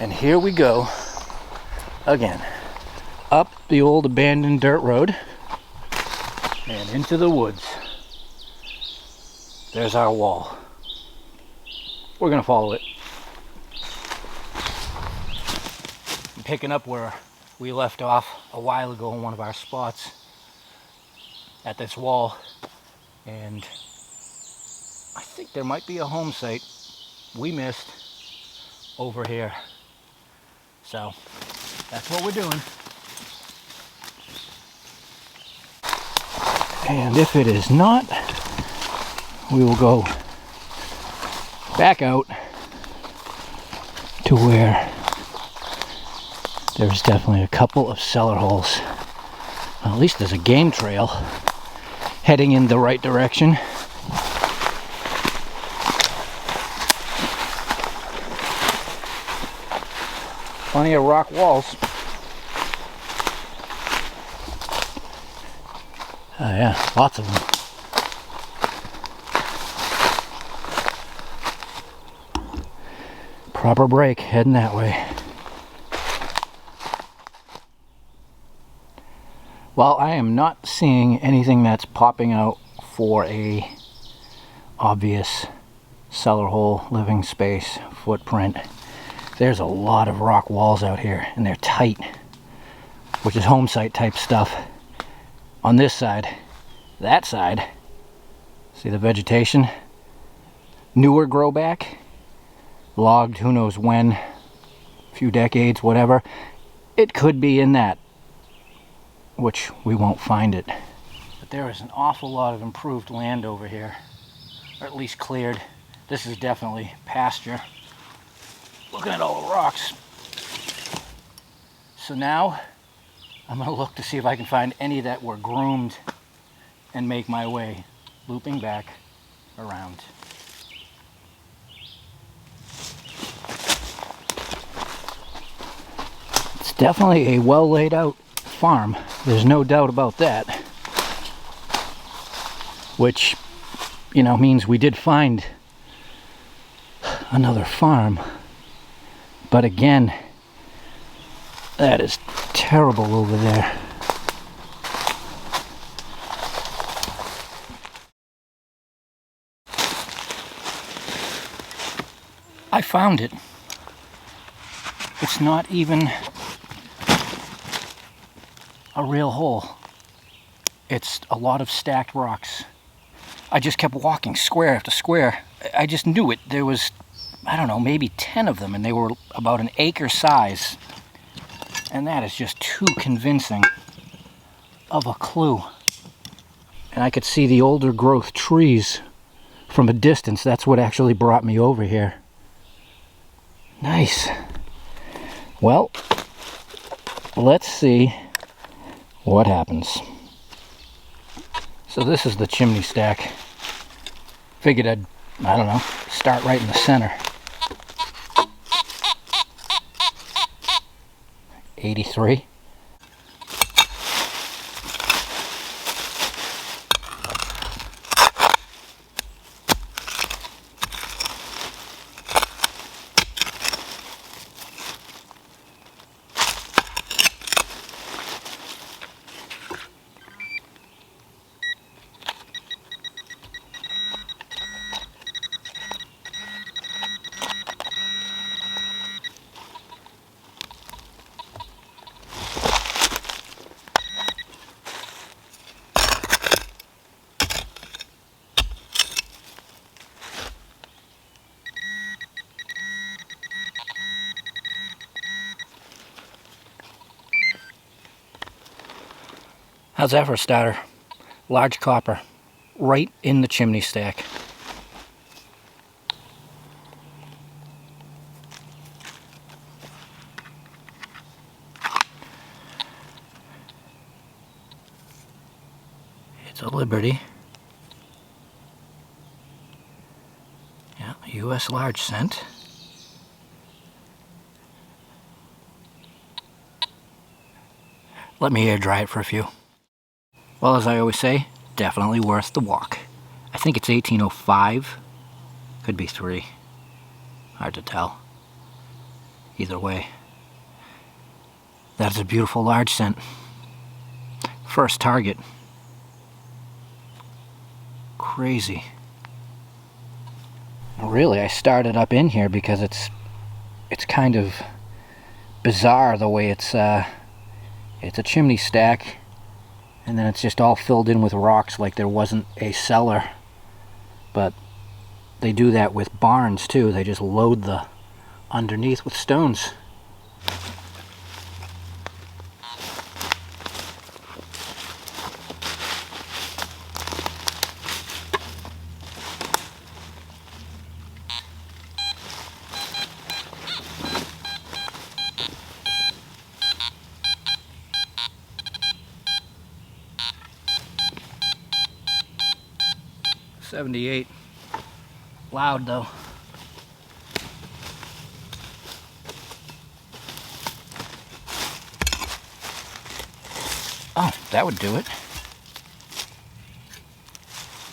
And here we go again, up the old abandoned dirt road and into the woods. There's our wall. We're gonna follow it. I'm picking up where we left off a while ago in one of our spots at this wall, and I think there might be a home site we missed over here. So that's what we're doing. And if it is not, we will go back out to where there's definitely a couple of cellar holes. Well, at least there's a game trail heading in the right direction. Plenty of rock walls. Oh yeah, lots of them. Proper break, heading that way. Well, I am not seeing anything that's popping out for a obvious cellar hole, living space, footprint. There's a lot of rock walls out here, and they're tight, which is home site type stuff. On this side, that side, see the vegetation? Newer grow back, logged who knows when, a few decades, whatever. It could be in that, which we won't find it. But there is an awful lot of improved land over here, or at least cleared. This is definitely pasture. Looking at all the rocks. So now I'm going to look to see if I can find any that were groomed and make my way looping back around. It's definitely a well laid out farm. There's no doubt about that. Which, you know, means we did find another farm. But again, that is terrible over there. I found it. It's not even a real hole. It's a lot of stacked rocks. I just kept walking square after square. I just knew it. There was, I don't know, maybe 10 of them, and they were about an acre size. And that is just too convincing of a clue. And I could see the older growth trees from a distance. That's what actually brought me over here. Nice. Well, let's see what happens. So this is the chimney stack. Figured I don't know, start right in the center. 83. How's that for a starter? Large copper, right in the chimney stack. It's a Liberty. Yeah, US large cent. Let me air dry it for a few. Well, as I always say, definitely worth the walk. I think it's 1805. Could be 3. Hard to tell. either way. That's a beautiful large scent. First target. Crazy. Really, I started up in here because it's kind of bizarre the way it's a chimney stack, and then it's just all filled in with rocks like there wasn't a cellar. But they do that with barns too. They just load the underneath with stones. '78. Loud though. Oh, that would do it.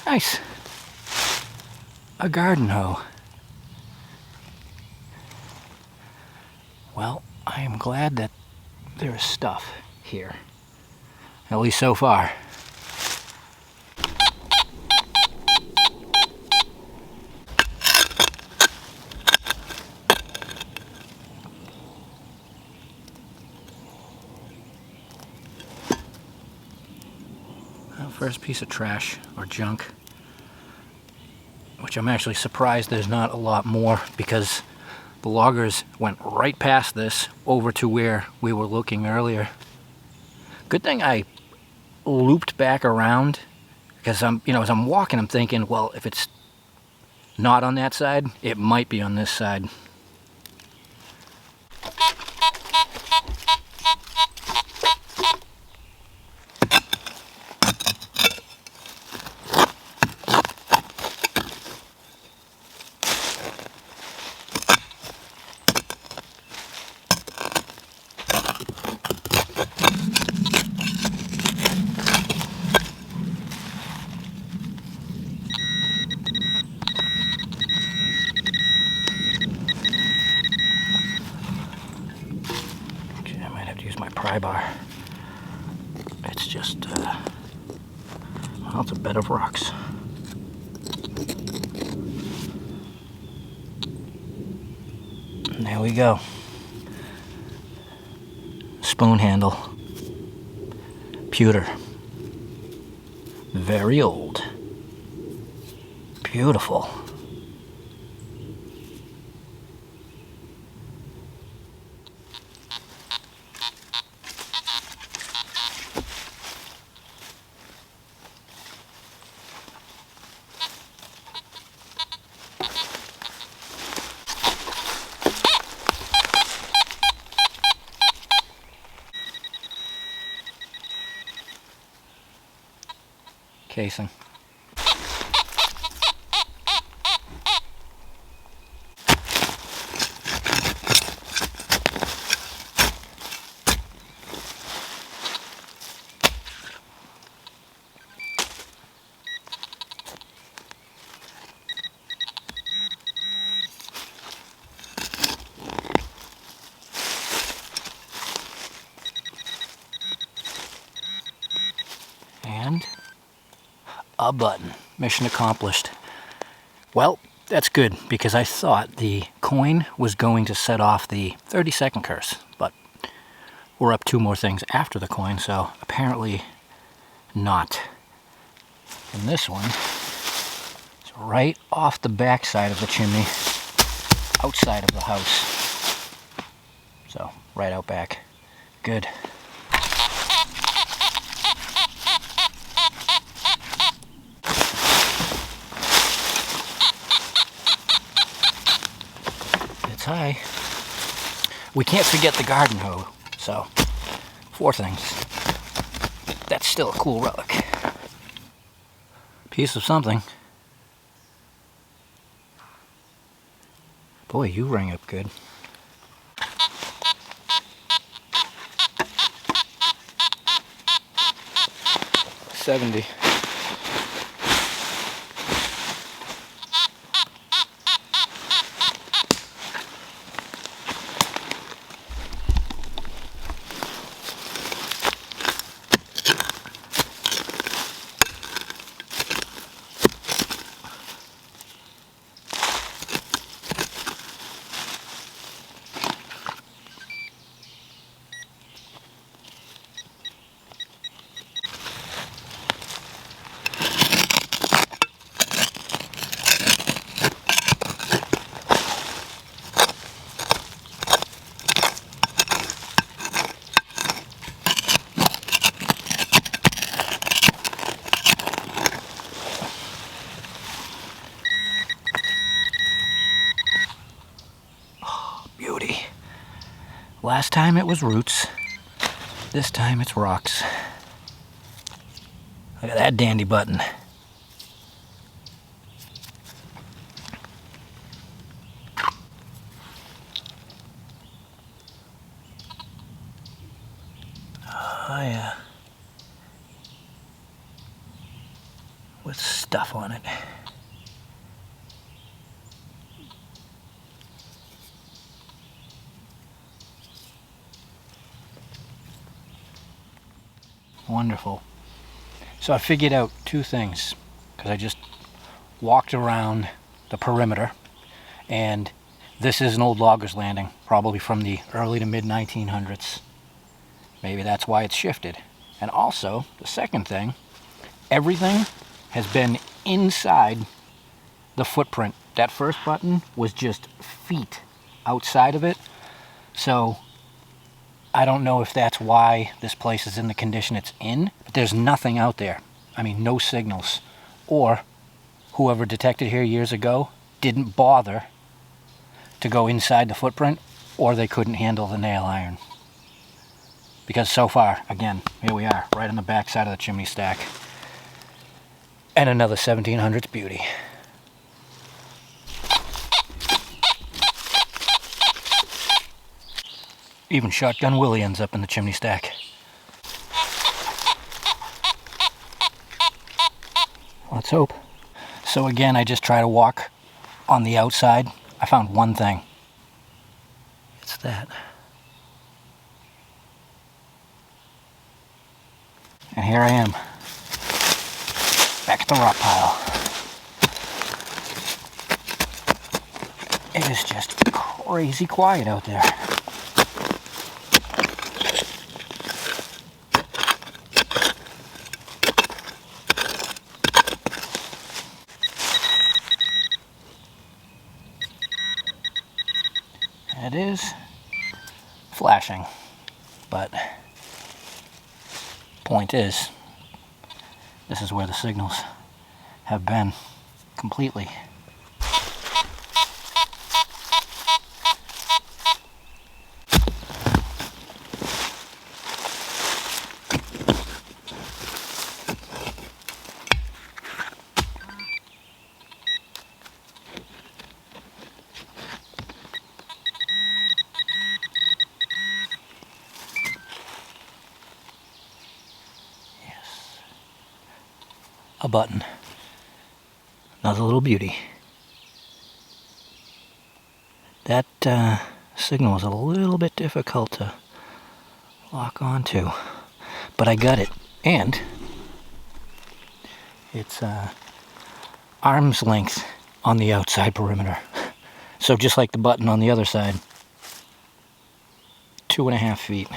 Nice. A garden hoe. Well, I am glad that there is stuff here. At least so far. First piece of trash or junk, which I'm actually surprised there's not a lot more, because the loggers went right past this over to where we were looking earlier. Good thing I looped back around, because as I'm walking, I'm thinking, well, if it's not on that side, it might be on this side. Pry bar. It's just, well, it's a bed of rocks. And there we go. Spoon handle. Pewter. Very old. Beautiful. Casing. And a button. Mission accomplished. Well, that's good, because I thought the coin was going to set off the 30-second curse, but we're up 2 more things after the coin, so apparently not. And this one is right off the back side of the chimney, outside of the house. So, right out back. Good. Hi. We can't forget the garden hoe, so 4 things. That's still a cool relic. Piece of something. Boy, you rang up good. $70. Last time it was roots. This time it's rocks. Look at that dandy button. Oh yeah. With stuff on it. Wonderful. So I figured out two things, because I just walked around the perimeter, and this is an old logger's landing, probably from the early to mid 1900s. Maybe that's why it's shifted. And also, the second thing, everything has been inside the footprint. That first button was just feet outside of it. So I don't know if that's why this place is in the condition it's in, but there's nothing out there. I mean, no signals. Or whoever detected here years ago didn't bother to go inside the footprint, or they couldn't handle the nail iron. Because so far, again, here we are, right on the back side of the chimney stack. And another 1700s beauty. Even Shotgun Willie ends up in the chimney stack. Let's hope. So again, I just try to walk on the outside. I found one thing. It's that. And here I am, back at the rock pile. It is just crazy quiet out there. It is flashing, but point is, this is where the signals have been completely. A button. Another little beauty. That signal is a little bit difficult to lock onto, but I got it, and it's arm's length on the outside perimeter. So just like the button on the other side, 2.5 feet.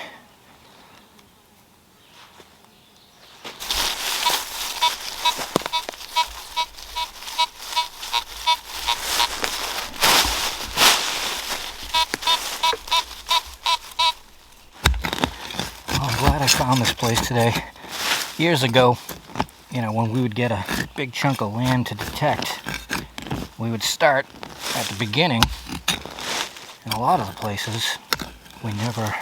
I found this place today. Years ago, you know, when we would get a big chunk of land to detect, we would start at the beginning. In a lot of the places, we never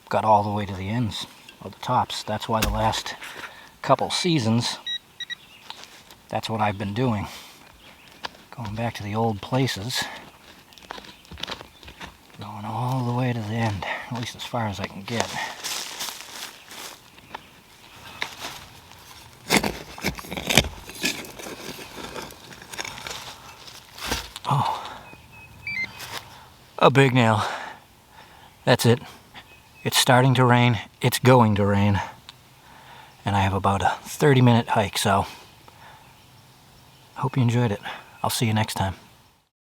got all the way to the ends or the tops. That's why the last couple seasons, that's what I've been doing. Going back to the old places, going all the way to the end, at least as far as I can get. Oh, a big nail. That's it. It's starting to rain. It's going to rain. And I have about a 30-minute hike, so hope you enjoyed it. I'll see you next time.